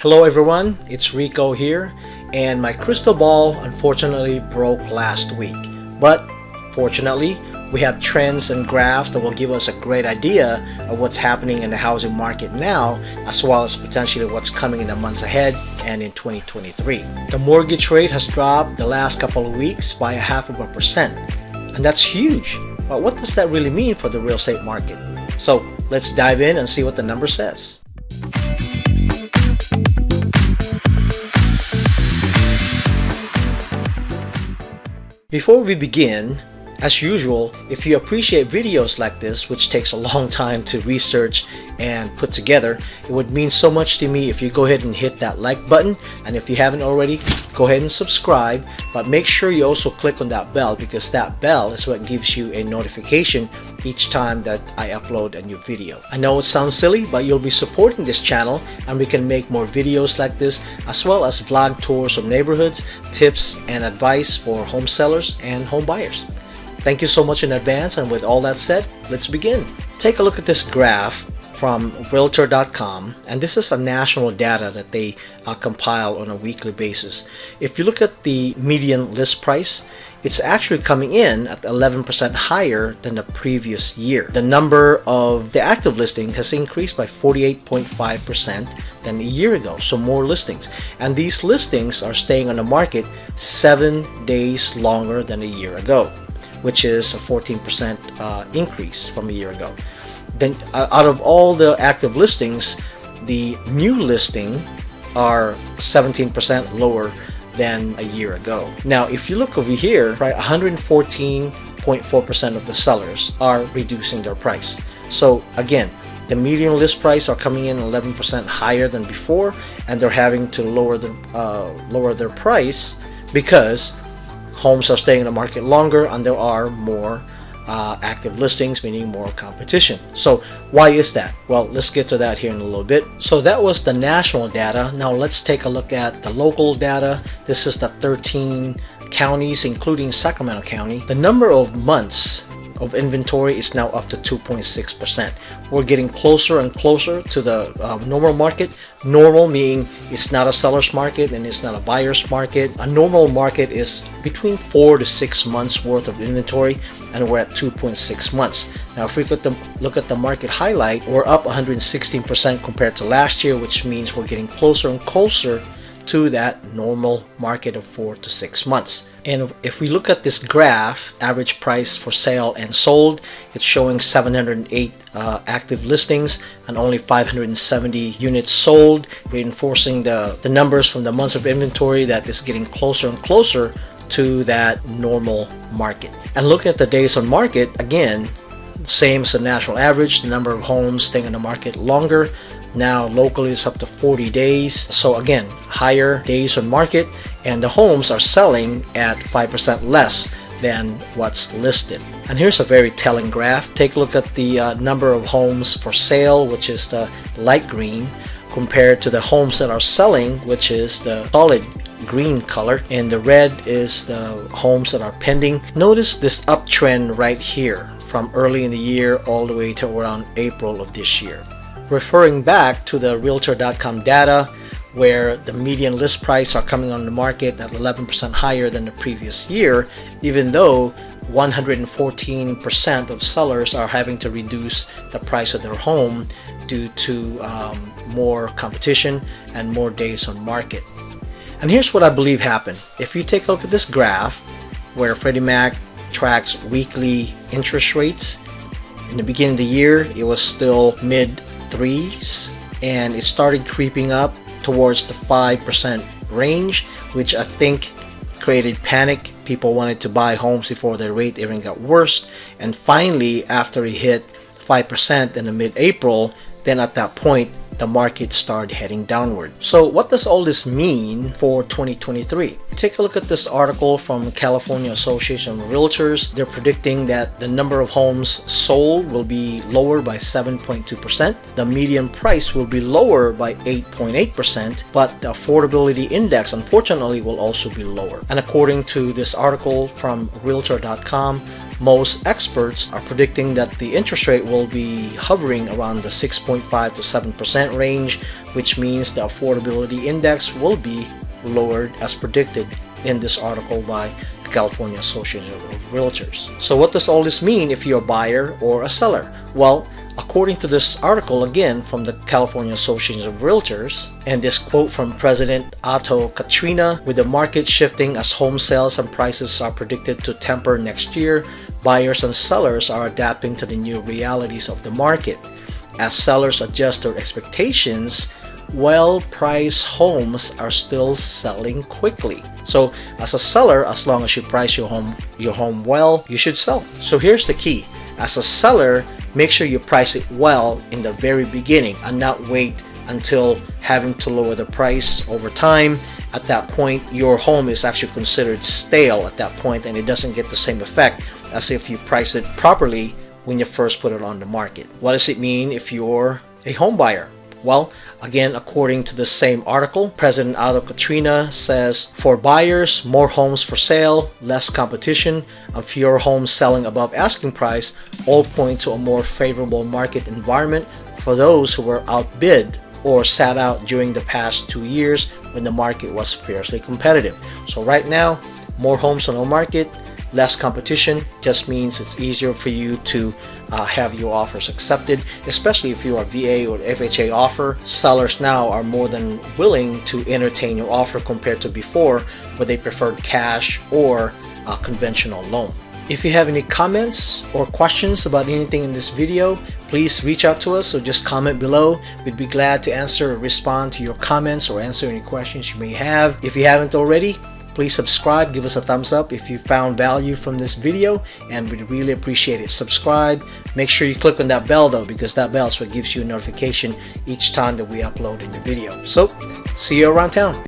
Hello everyone, it's Rico here, and my crystal ball unfortunately broke last week. But fortunately, we have trends and graphs that will give us a great idea of what's happening in the housing market now, as well as potentially what's coming in the months ahead and in 2023. The mortgage rate has dropped the last couple of weeks by 0.5%, and that's huge. But what does that really mean for the real estate market? So let's dive in and see what the number says. Before we begin, as usual, if you appreciate videos like this, which takes a long time to research and put together, it would mean so much to me if you go ahead and hit that like button, and if you haven't already, go ahead and subscribe, but make sure you also click on that bell, because that bell is what gives you a notification each time that I upload a new video. I know it sounds silly, but you'll be supporting this channel and we can make more videos like this, as well as vlog tours of neighborhoods, tips and advice for home sellers and home buyers. Thank you so much in advance, and with all that said, let's begin. Take a look at this graph from realtor.com, and this is a national data that they compile on a weekly basis. If you look at the median list price, it's actually coming in at 11% higher than the previous year. The number of the active listings has increased by 48.5% than a year ago, so more listings. And these listings are staying on the market 7 days longer than a year ago, which is a 14% increase from a year ago. Then out of all the active listings, the new listing are 17% lower than a year ago. Now, if you look over here, right, 114.4% of the sellers are reducing their price. So again, the median list price are coming in 11% higher than before, and they're having to lower their price because homes are staying in the market longer and there are more active listings, meaning more competition. So why is that? Well, let's get to that here in a little bit. So that was the national data. Now let's take a look at the local data. This is the 13 counties, including Sacramento County. The number of months of inventory is now up to 2.6%. We're getting closer and closer to the normal market. Normal meaning it's not a seller's market and it's not a buyer's market. A normal market is between 4 to 6 months worth of inventory, and we're at 2.6 months. Now if we look at the market highlight, we're up 116% compared to last year, which means we're getting closer and closer to that normal market of 4 to 6 months. And if we look at this graph, average price for sale and sold, it's showing 708 active listings and only 570 units sold, reinforcing the numbers from the months of inventory that is getting closer and closer to that normal market. And looking at the days on market, again, same as the national average, the number of homes staying on the market longer. Now locally it's up to 40 days. So again, higher days on market, and the homes are selling at 5% less than what's listed. And here's a very telling graph. Take a look at the number of homes for sale, which is the light green, compared to the homes that are selling, which is the solid green color, and the red is the homes that are pending. Notice this uptrend right here from early in the year all the way to around April of this year. Referring back to the realtor.com data, where the median list price are coming on the market at 11% higher than the previous year, even though 114% of sellers are having to reduce the price of their home due to more competition and more days on market. And here's what I believe happened. If you take a look at this graph, where Freddie Mac tracks weekly interest rates, in the beginning of the year, it was still mid threes, and it started creeping up towards the 5% range, which I think created panic. People wanted to buy homes before the rate even got worse, and finally after it hit 5% in the mid-April, then at that point the market started heading downward. So what does all this mean for 2023? Take a look at this article from California Association of Realtors. They're predicting that the number of homes sold will be lower by 7.2%. The median price will be lower by 8.8%, but the affordability index, unfortunately, will also be lower. And according to this article from realtor.com, most experts are predicting that the interest rate will be hovering around the 6.5 to 7% range, which means the affordability index will be lowered as predicted in this article by the California Association of Realtors. So what does all this mean if you're a buyer or a seller? Well, according to this article again from the California Association of Realtors, and this quote from President Otto Katrina, with the market shifting as home sales and prices are predicted to temper next year, buyers and sellers are adapting to the new realities of the market. As sellers adjust their expectations, well-priced homes are still selling quickly. So as a seller, as long as you price your home well, you should sell. So here's the key. As a seller, make sure you price it well in the very beginning and not wait until having to lower the price over time. At that point, your home is actually considered stale at that point, and it doesn't get the same effect as if you price it properly when you first put it on the market. What does it mean if you're a home buyer? Well, again, according to the same article, President Otto Katrina says, for buyers, more homes for sale, less competition, and fewer homes selling above asking price all point to a more favorable market environment for those who were outbid or sat out during the past 2 years when the market was fiercely competitive. So right now, more homes on the market, less competition just means it's easier for you to have your offers accepted, especially if you are VA or FHA offer. Sellers now are more than willing to entertain your offer compared to before, where they preferred cash or a conventional loan. If you have any comments or questions about anything in this video, please reach out to us or just comment below. We'd be glad to answer or respond to your comments or answer any questions you may have. If you haven't already, please subscribe, give us a thumbs up if you found value from this video, and we'd really appreciate it. Subscribe, make sure you click on that bell though, because that bell is what gives you a notification each time that we upload a new video. So, see you around town.